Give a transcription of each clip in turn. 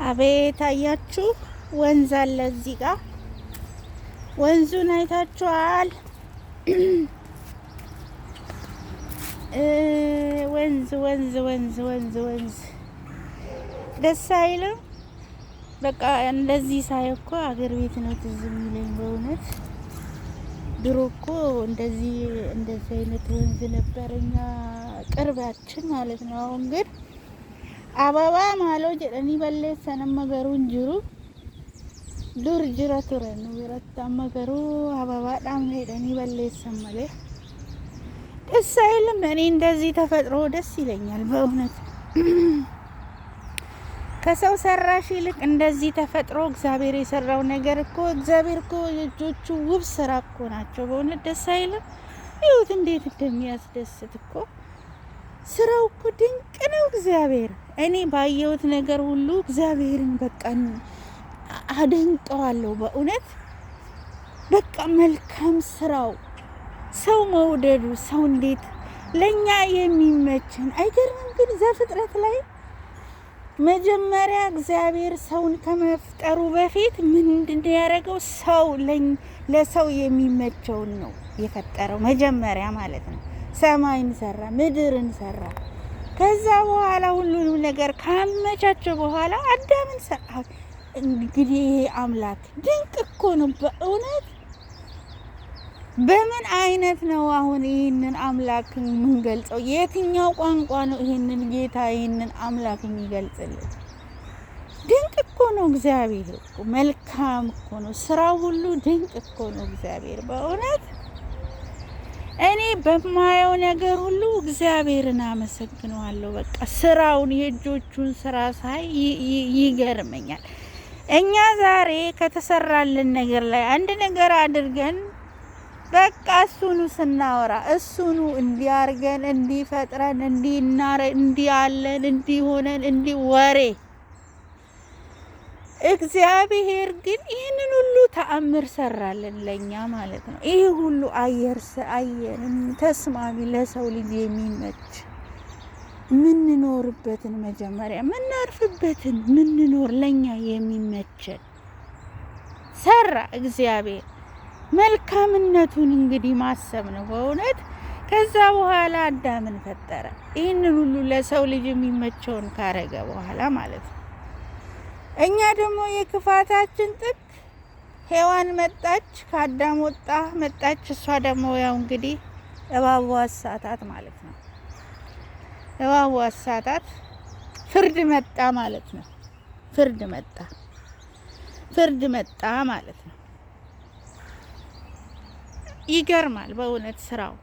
አቤት አያችሁ፣ ወንዝ አለ እዚህ ጋር። ወንዙን አይታችኋል? ወንዝ ወንዝ ወንዝ ወንዝ ወንዝ ደስ አይልም? በቃ እንደዚህ ሳይ እኮ አገር ቤት ነው ትዝ የሚለኝ በእውነት። ድሮ እኮ እንደዚህ አይነት ወንዝ ነበረኛ ቅርባችን ማለት ነው። አሁን ግን አበባ ማሎ ጀደኒ በሌሰን መገሩን ጅሩ ዱር ጅራ ቱረን ወረታ መገሩ አበባ ዳም ሄደኒ በሌሰን መለ ደስ አይልም? እኔ እንደዚህ ተፈጥሮ ደስ ይለኛል በእውነት። ከሰው ሰራሽ ይልቅ እንደዚህ ተፈጥሮ እግዚአብሔር የሰራው ነገር እኮ እግዚአብሔር እኮ የእጆቹ ውብ ስራ እኮ ናቸው በእውነት። ደስ አይልም? ይሁት እንዴት እንደሚያስደስት እኮ ስራው እኮ ድንቅ ነው እግዚአብሔር። እኔ ባየሁት ነገር ሁሉ እግዚአብሔርን በቃ አደንቀዋለሁ በእውነት። በቃ መልካም ስራው፣ ሰው መውደዱ፣ ሰው እንዴት ለኛ የሚመችን አይገርምም? ግን ዘፍጥረት ላይ መጀመሪያ እግዚአብሔር ሰውን ከመፍጠሩ በፊት ምንድን ያደረገው? ሰው ለሰው የሚመቸውን ነው የፈጠረው መጀመሪያ ማለት ነው። ሰማይን ሰራ፣ ምድርን ሰራ። ከዛ በኋላ ሁሉንም ነገር ካመቻቸው በኋላ አዳምን ሰራ። እንግዲህ ይሄ አምላክ ድንቅ እኮ ነው በእውነት። በምን አይነት ነው አሁን ይህንን አምላክ የምንገልጸው? የትኛው ቋንቋ ነው ይህንን ጌታ ይህንን አምላክ የሚገልጽልን? ድንቅ እኮ ነው እግዚአብሔር እኮ መልካም እኮ ነው። ስራው ሁሉ ድንቅ እኮ ነው እግዚአብሔር በእውነት። እኔ በማየው ነገር ሁሉ እግዚአብሔርን አመሰግነዋለሁ። በቃ ስራውን የእጆቹን ስራ ሳይ ይገርመኛል። እኛ ዛሬ ከተሰራልን ነገር ላይ አንድ ነገር አድርገን በቃ እሱኑ ስናወራ እሱኑ እንዲያርገን እንዲፈጥረን እንዲያለን እንዲሆነን ወሬ። እግዚአብሔር ግን ይህንን ሁሉ ተአምር ሰራልን ለኛ ማለት ነው። ይህ ሁሉ አየር ተስማሚ ለሰው ልጅ የሚመች ምንኖርበትን መጀመሪያ ምናርፍበትን ምንኖር ለኛ የሚመችን ሰራ እግዚአብሔር። መልካምነቱን እንግዲህ ማሰብ ነው በእውነት። ከዛ በኋላ አዳምን ፈጠረ። ይህንን ሁሉ ለሰው ልጅ የሚመቸውን ካረገ በኋላ ማለት ነው። እኛ ደግሞ የክፋታችን ጥግ ሔዋን መጣች፣ ከአዳም ወጣ መጣች። እሷ ደግሞ ያው እንግዲህ እባቡ አሳታት ማለት ነው። እባቡ አሳታት፣ ፍርድ መጣ ማለት ነው። ፍርድ መጣ ማለት ነው። ይገርማል በእውነት ስራው።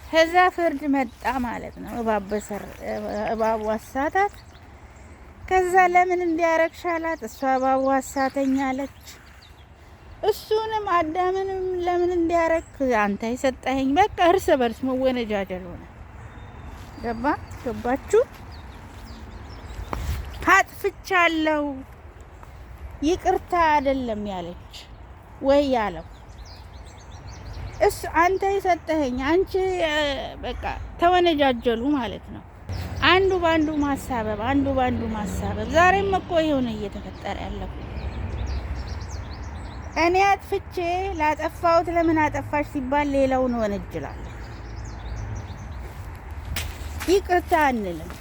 ከዛ ፍርድ መጣ ማለት ነው። እባቡ አሳታት። ከዛ ለምን እንዲያረግሻላት? እሷ እባቡ አሳተኝ አለች። እሱንም አዳምንም ለምን እንዲያረግ? አንተ የሰጠኸኝ። በቃ እርስ በርስ መወነጃጀል ሆነ። ገባችሁ? አጥፍቻለሁ ይቅርታ አይደለም ያለች ወይ ያለው እሱ አንተ የሰጠኸኝ አንቺ። በቃ ተወነጃጀሉ ማለት ነው። አንዱ ባንዱ ማሳበብ። ዛሬም እኮ ይሁን እየተፈጠረ ያለው። እኔ አጥፍቼ ላጠፋሁት ለምን አጠፋሽ ሲባል ሌላውን ወነጅላለሁ። ይቅርታ አንልም።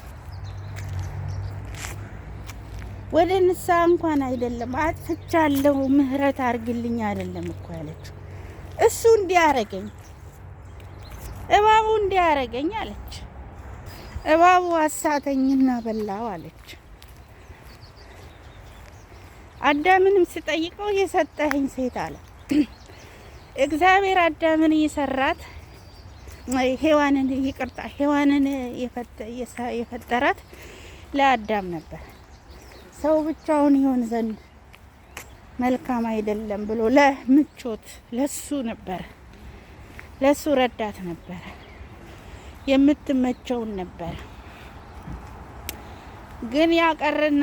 ወደ ንስሐ እንኳን አይደለም አጥፍቻለሁ ምህረት አርግልኝ አይደለም እኮ ያለችው። እሱ እንዲያረገኝ እባቡ እንዲያረገኝ አለች። እባቡ አሳተኝና በላው አለች። አዳምንም ሲጠይቀው የሰጠኸኝ ሴት አለ። እግዚአብሔር አዳምን የሰራት ሔዋንን የፈጠራት ለአዳም ነበር። ሰው ብቻውን ይሆን ዘንድ መልካም አይደለም ብሎ ለምቾት ለሱ ነበር፣ ለሱ ረዳት ነበር፣ የምትመቸውን ነበር። ግን ያቀረና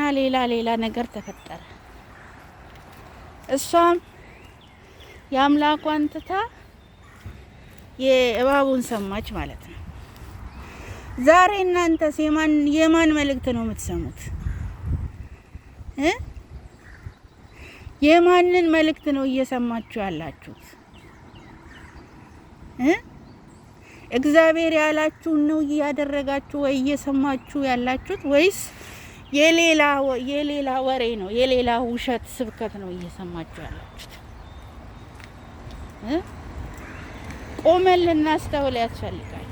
ሌላ ነገር ተፈጠረ። እሷም የአምላኳን ትታ የእባቡን ሰማች ማለት ነው። ዛሬ እናንተስ የማን መልእክት ነው የምትሰሙት? የማንን መልእክት ነው እየሰማችሁ ያላችሁት? እግዚአብሔር ያላችሁን ነው እያደረጋችሁ ወይ እየሰማችሁ ያላችሁት? ወይስ የሌላ ወሬ ነው፣ የሌላ ውሸት ስብከት ነው እየሰማችሁ ያላችሁት? ቆመን ልናስተውል ያስፈልጋል።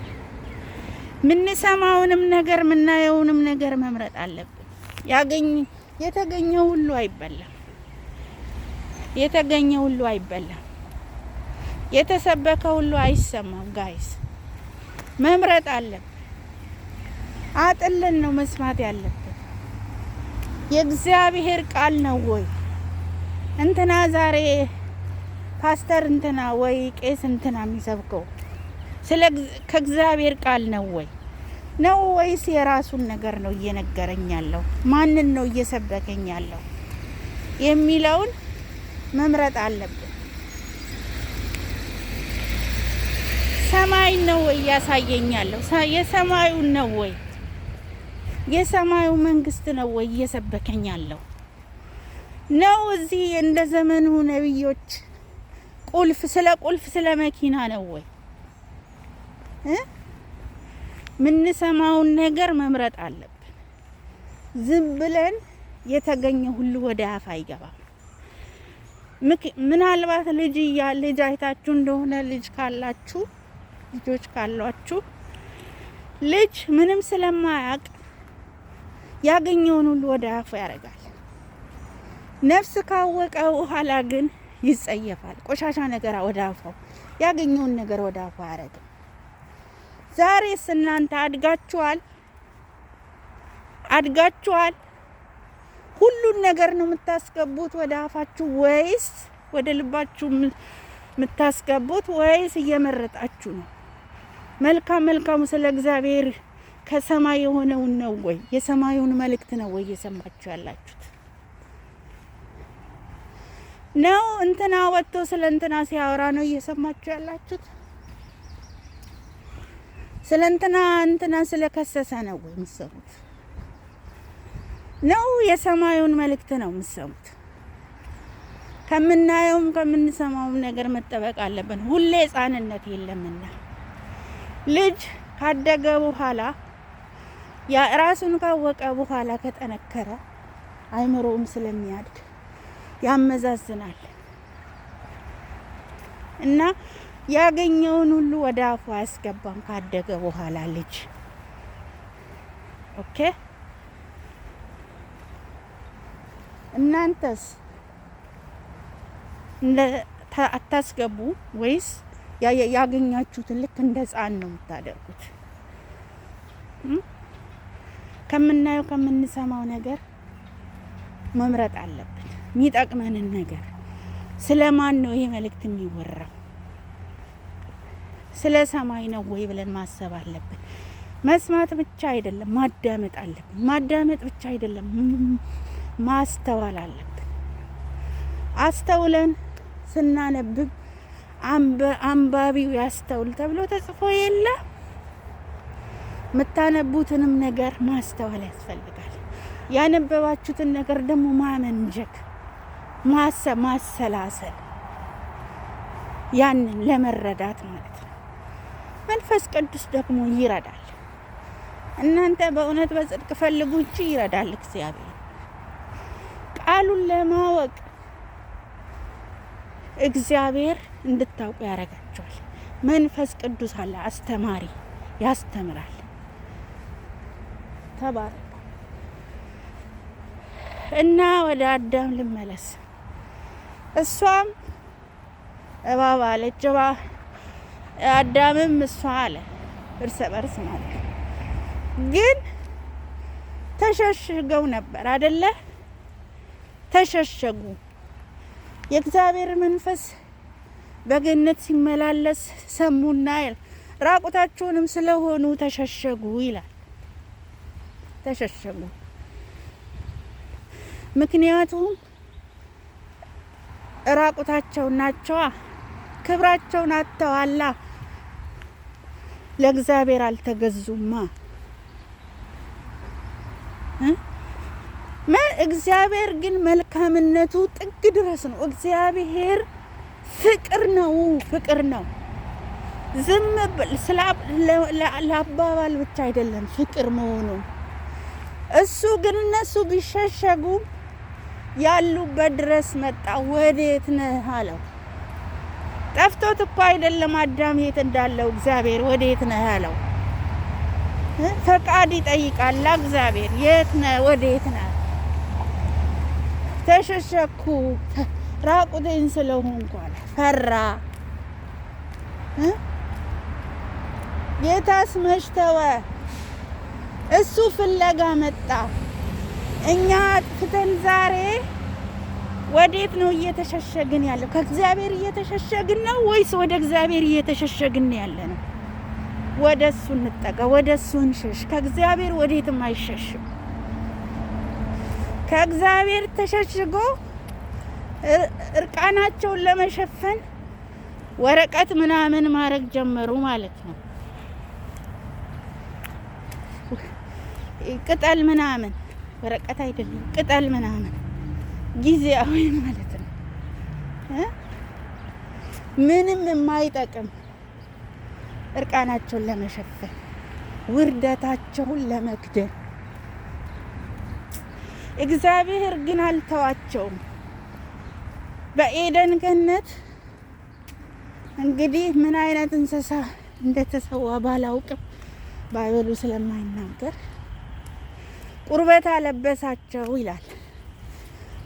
ምንሰማውንም ነገር ምናየውንም ነገር መምረጥ አለብን። የተገኘው ሁሉ አይበላም። የተገኘው ሁሉ አይበላም። የተሰበከ ሁሉ አይሰማም። ጋይስ መምረጥ አለብን። አጥልን ነው መስማት ያለብን። የእግዚአብሔር ቃል ነው ወይ እንትና ዛሬ ፓስተር እንትና ወይ ቄስ እንትና የሚሰብከው ከእግዚአብሔር ቃል ነው ወይስ የራሱን ነገር ነው እየነገረኝ ያለው? ማንን ነው እየሰበከኝ ያለው የሚለውን መምረጥ አለብን። ሰማይ ነው ወይ ያሳየኛለሁ? የሰማዩን ነው ወይ የሰማዩ መንግስት ነው ወይ እየሰበከኝ ያለው ነው? እዚህ እንደ ዘመኑ ነብዮች ቁልፍ ስለ መኪና ነው ወይ? ምንሰማውን ነገር መምረጥ አለብን። ዝም ብለን የተገኘ ሁሉ ወደ አፍ አይገባም። ምናልባት ልጅ አይታችሁ እንደሆነ ልጆች ካሏችሁ ልጅ ምንም ስለማያውቅ ያገኘውን ሁሉ ወደ አፉ ያደርጋል። ነፍስ ካወቀ በኋላ ግን ይጸየፋል። ቆሻሻ ነገር ወደ አፉ ያገኘውን ነገር ወደ አፉ ያደርጋል። ዛሬስ እናንተ አድጋችኋል? ሁሉን ነገር ነው የምታስገቡት ወደ አፋችሁ ወይስ ወደ ልባችሁ የምታስገቡት? ወይስ እየመረጣችሁ ነው? መልካሙ ስለ እግዚአብሔር ከሰማይ የሆነውን ነው ወይ? የሰማዩን መልእክት ነው ወይ እየሰማችሁ ያላችሁት? ነው እንትና ወጥቶ ስለ እንትና ሲያወራ ነው እየሰማችሁ ያላችሁት? ስለ እንትና ስለከሰሰ ነው ወይ የምትሰሙት? ነው የሰማዩን መልእክት ነው የምትሰሙት? ከምናየውም ከምንሰማውም ነገር መጠበቅ አለብን። ሁሌ ሕፃንነት የለምና ልጅ ካደገ በኋላ ራሱን ካወቀ በኋላ ከጠነከረ አይምሮም ስለሚያድግ ያመዛዝናል እና ያገኘውን ሁሉ ወደ አፉ አያስገባም ካደገ በኋላ ልጅ። ኦኬ፣ እናንተስ አታስገቡ ወይስ ያገኛችሁትን ልክ እንደ ሕፃን ነው የምታደርጉት? ከምናየው ከምንሰማው ነገር መምረጥ አለብን። የሚጠቅመንን ነገር። ስለማን ነው ይሄ መልእክት የሚወራው? ስለ ሰማይ ነው ወይ ብለን ማሰብ አለብን። መስማት ብቻ አይደለም፣ ማዳመጥ አለብን። ማዳመጥ ብቻ አይደለም፣ ማስተዋል አለብን። አስተውለን ስናነብብ አንባቢው ያስተውል ተብሎ ተጽፎ የለ? የምታነቡትንም ነገር ማስተዋል ያስፈልጋል። ያነበባችሁትን ነገር ደግሞ ማመንጀክ፣ ማሰብ፣ ማሰላሰል፣ ያንን ለመረዳት ማለት ነው። መንፈስ ቅዱስ ደግሞ ይረዳል። እናንተ በእውነት በጽድቅ ፈልጉ እንጂ ይረዳል እግዚአብሔር። ቃሉን ለማወቅ እግዚአብሔር እንድታውቁ ያረጋቸዋል። መንፈስ ቅዱስ አለ፣ አስተማሪ፣ ያስተምራል። ተባረክ እና ወደ አዳም ልመለስ። እሷም እባብ አለች፣ አዳምም እሷ አለ። እርስ በርስ ማለት ግን ተሸሽገው ነበር አይደለ? ተሸሸጉ። የእግዚአብሔር መንፈስ በገነት ሲመላለስ ሰሙና ራቁታቸውንም ስለሆኑ ተሸሸጉ ይላል። ተሸሸጉ። ምክንያቱም ራቁታቸው ናቸዋ። ክብራቸውን አጥተዋላ። ለእግዚአብሔር አልተገዙማ። እግዚአብሔር ግን መልካምነቱ ጥግ ድረስ ነው። እግዚአብሔር ፍቅር ነው፣ ፍቅር ነው። ዝም ብል ለአባባል ብቻ አይደለም ፍቅር መሆኑ። እሱ ግን እነሱ ቢሸሸጉ ያሉበት ድረስ መጣ። ወዴት ነህ አለው። ጠፍቶት እኮ አይደለም አዳም የት እንዳለው እግዚአብሔር ወዴት ነህ አለው። ፈቃድ ይጠይቃል እግዚአብሔር። የት ነህ? ወዴት ነህ? ተሸሸኩ ራቁቴን ስለሆንኩ አለ። ፈራ። ጌታስ መች ተወ? እሱ ፍለጋ መጣ። እኛ አጥፍተን ዛሬ ወዴት ነው እየተሸሸግን ያለው? ከእግዚአብሔር እየተሸሸግን ነው ወይስ ወደ እግዚአብሔር እየተሸሸግን ያለ ነው? ወደ እሱ እንጠጋ፣ ወደ እሱ እንሸሽ። ከእግዚአብሔር ወዴትም አይሸሽም። ከእግዚአብሔር ተሸሽጎ እርቃናቸውን ለመሸፈን ወረቀት ምናምን ማድረግ ጀመሩ ማለት ነው። ቅጠል ምናምን፣ ወረቀት አይደለም ቅጠል ምናምን ጊዜያዊ ማለት ነው። ምንም የማይጠቅም እርቃናቸውን ለመሸፈን ውርደታቸውን ለመክደን። እግዚአብሔር ግን አልተዋቸውም። በኤደን ገነት እንግዲህ ምን አይነት እንስሳ እንደተሰዋ ባላውቅም ባይበሉ ስለማይናገር ቁርበት አለበሳቸው ይላል።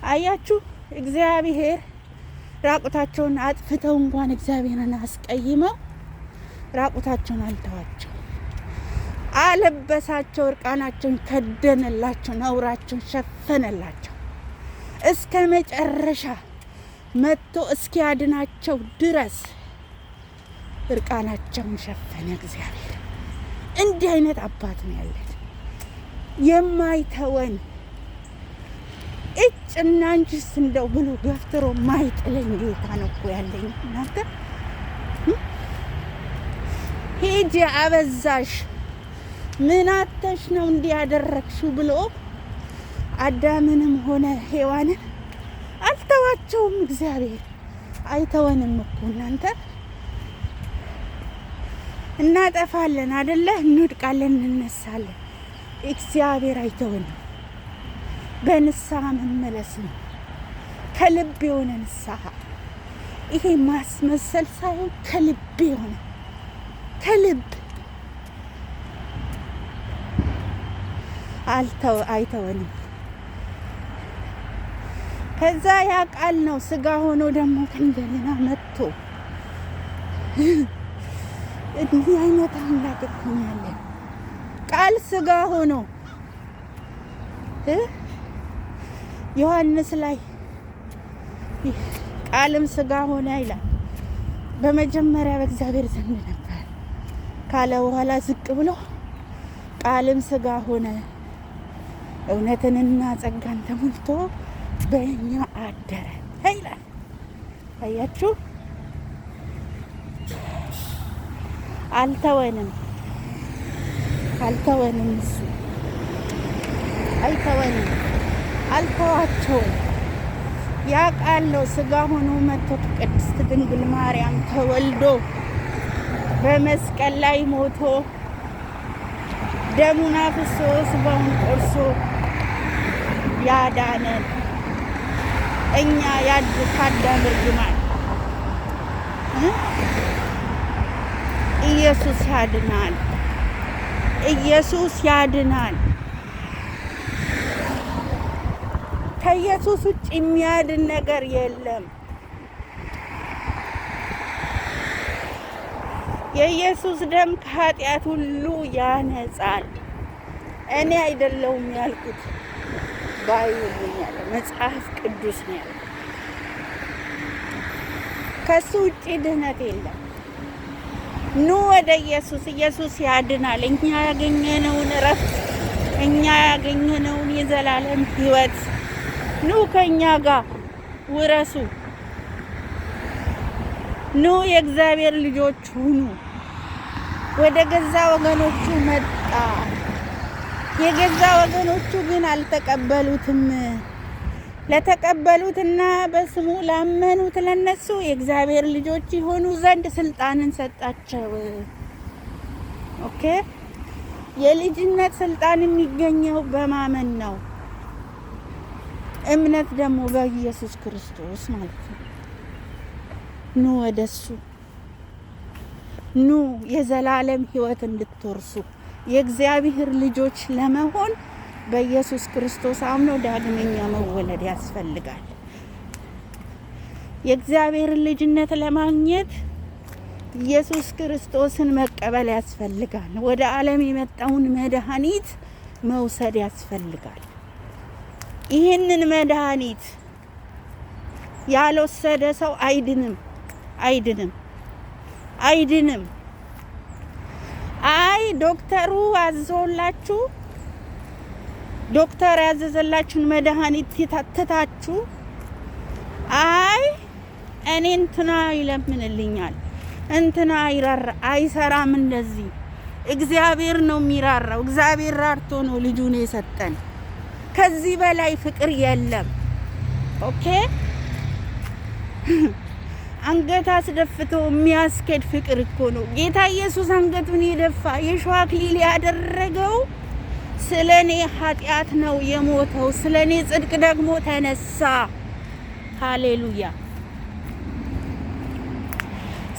አያችሁ፣ እግዚአብሔር ራቁታቸውን አጥፍተው እንኳን እግዚአብሔርን አስቀይመው ራቁታቸውን አልተዋቸው፣ አለበሳቸው። እርቃናቸውን ከደነላቸው፣ ነውራቸውን ሸፈነላቸው። እስከ መጨረሻ መጥቶ እስኪያድናቸው ድረስ እርቃናቸውን ሸፈነ እግዚአብሔር። እንዲህ አይነት አባት ነው ያለን፣ የማይተወን እጭና እንጂስ እንደው ብሎ ገፍትሮ ማይጥለኝ ጌታ ነው እኮ ያለኝ። እናንተ ሂጂ አበዛሽ፣ ምን አተሽ ነው እንዲህ ያደረግሽው ብሎ አዳምንም ሆነ ሔዋንን አልተዋቸውም። እግዚአብሔር አይተወንም እኮ እናንተ። እናጠፋለን አይደለ? እንወድቃለን፣ እንነሳለን። እግዚአብሔር አይተወንም። በንስሐ መመለስ ነው፣ ከልብ የሆነ ንስሐ። ይሄ ማስመሰል ሳይሆን ከልብ የሆነ ከልብ አይተወንም። ከዛ ያ ቃል ነው ስጋ ሆኖ ደግሞ እንደገና መጥቶ እንዲህ አይነት አምላክ እኮ ነው ያለን። ቃል ስጋ ሆኖ ዮሐንስ ላይ ቃልም ስጋ ሆነ ይላል። በመጀመሪያ በእግዚአብሔር ዘንድ ነበር ካለ በኋላ ዝቅ ብሎ ቃልም ስጋ ሆነ፣ እውነትንና ጸጋን ተሞልቶ በእኛ አደረ ይላል። አያችሁ፣ አልተወንም፣ አልተወንም። እሱ አይተወንም፣ አልተዋቸውም። ያ ቃል ነው ስጋ ሆኖ መጥቶ ቅድስት ድንግል ማርያም ተወልዶ በመስቀል ላይ ሞቶ ደሙን አፍሶ ስጋውን ቆርሶ ያዳነን። እኛ ከአዳም እርግማን ኢየሱስ ያድናል። ኢየሱስ ያድናል። ከኢየሱስ ውጭ የሚያድን ነገር የለም። የኢየሱስ ደም ከኃጢአት ሁሉ ያነጻል። እኔ አይደለሁም ያልኩት፣ ባይብል ያለ መጽሐፍ ቅዱስ ነው ያለው። ከሱ ውጭ ድህነት የለም። ኑ ወደ ኢየሱስ። ኢየሱስ ያድናል። እኛ ያገኘነውን እረፍት፣ እኛ ያገኘነውን የዘላለም ሕይወት ኑ ከኛ ጋር ውረሱ። ኑ የእግዚአብሔር ልጆች ሁኑ። ወደ ገዛ ወገኖቹ መጣ። የገዛ ወገኖቹ ግን አልተቀበሉትም። ለተቀበሉትና በስሙ ላመኑት ለነሱ የእግዚአብሔር ልጆች ይሆኑ ዘንድ ስልጣንን ሰጣቸው። ኦኬ። የልጅነት ስልጣን የሚገኘው በማመን ነው። እምነት ደግሞ በኢየሱስ ክርስቶስ ማለት ነው። ኑ ወደሱ ኑ፣ የዘላለም ሕይወት እንድትወርሱ የእግዚአብሔር ልጆች ለመሆን በኢየሱስ ክርስቶስ አምኖ ዳግመኛ መወለድ ያስፈልጋል። የእግዚአብሔር ልጅነት ለማግኘት ኢየሱስ ክርስቶስን መቀበል ያስፈልጋል። ወደ ዓለም የመጣውን መድኃኒት መውሰድ ያስፈልጋል። ይህንን መድኃኒት ያልወሰደ ሰው አይድንም። አይ ዶክተሩ አዞላችሁ ዶክተር ያዘዘላችሁን መድኃኒት ትታችሁ አይ እኔ እንትና ይለምንልኛል እንትና አይሰራም። እንደዚህ እግዚአብሔር ነው የሚራራው። እግዚአብሔር ራርቶ ነው ልጁን የሰጠን። ከዚህ በላይ ፍቅር የለም። ኦኬ። አንገት አስደፍቶ የሚያስኬድ ፍቅር እኮ ነው። ጌታ ኢየሱስ አንገቱን የደፋ የሾህ አክሊል ያደረገው ስለኔ ኃጢአት ነው የሞተው፣ ስለኔ ጽድቅ ደግሞ ተነሳ። ሃሌሉያ።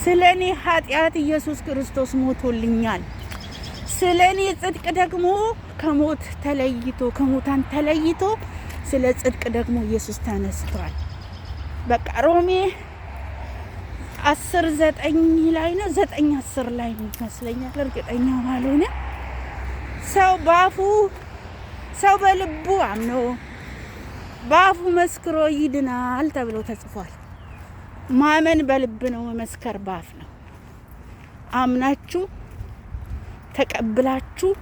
ስለኔ ኃጢአት ኢየሱስ ክርስቶስ ሞቶልኛል። ስለኔ ጽድቅ ደግሞ ከሙታን ተለይቶ ስለ ጽድቅ ደግሞ ኢየሱስ ተነስቷል። በቃ ሮሜ 10:9 ላይ ነው 9:10 ላይ ይመስለኛል፣ እርግጠኛ ባልሆነ ሰው በልቡ አምኖ በአፉ መስክሮ ይድናል ተብሎ ተጽፏል። ማመን በልብ ነው፣ መመስከር በአፍ ነው። አምናችሁ ተቀብላችሁ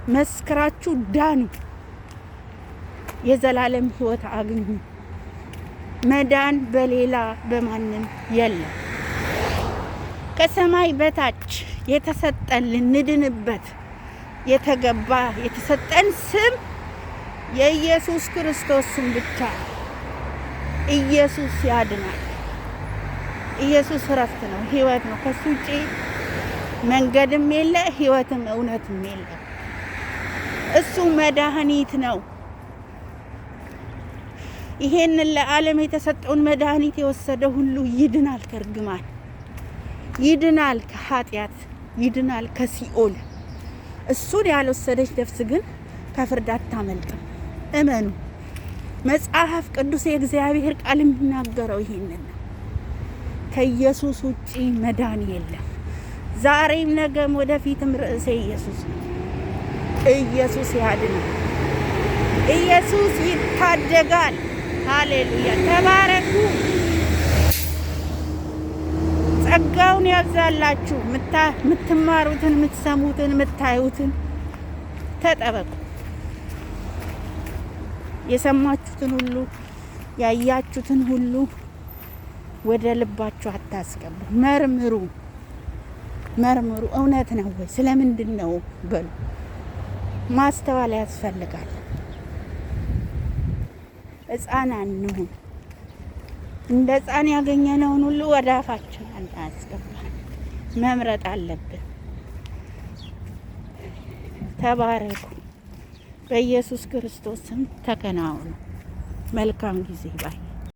መስክራችሁ ዳኑ፣ የዘላለም ሕይወት አግኙ። መዳን በሌላ በማንም የለም። ከሰማይ በታች የተሰጠን ልንድንበት የተሰጠን ስም የኢየሱስ ክርስቶስ ስም ብቻ። ኢየሱስ ያድናል። ኢየሱስ እረፍት ነው፣ ሕይወት ነው። ከሱ ውጪ መንገድም የለ፣ ሕይወትም እውነትም የለ። እሱ መድኃኒት ነው። ይሄንን ለዓለም የተሰጠውን መድኃኒት የወሰደ ሁሉ ይድናል ከርግማን፣ ይድናል ከኃጢአት፣ ይድናል ከሲኦል። እሱን ያልወሰደች ነፍስ ግን ከፍርድ አታመልጥም። እመኑ። መጽሐፍ ቅዱስ የእግዚአብሔር ቃል የሚናገረው ይሄንን ነው። ከኢየሱስ ውጪ መዳን የለም። ዛሬም ነገም ወደፊትም ርዕሴ ኢየሱስ ነው። ኢየሱስ ያድናል። ኢየሱስ ይታደጋል። ሃሌሉያ። ተባረኩ። ጸጋውን ያብዛላችሁ። የምትማሩትን፣ የምትሰሙትን፣ የምታዩትን ተጠበቁ። የሰማችሁትን ሁሉ ያያችሁትን ሁሉ ወደ ልባችሁ አታስገቡ። መርምሩ። እውነት ነው ወይ? ስለምንድን ነው በሉ። ማስተዋል ያስፈልጋል። ሕፃን አንሁን። እንደ ሕፃን ያገኘነውን ሁሉ ወደ አፋችን አናስገባን። መምረጥ አለብን። ተባረኩ። በኢየሱስ ክርስቶስ ስም ተከናወኑ። መልካም ጊዜ ባይ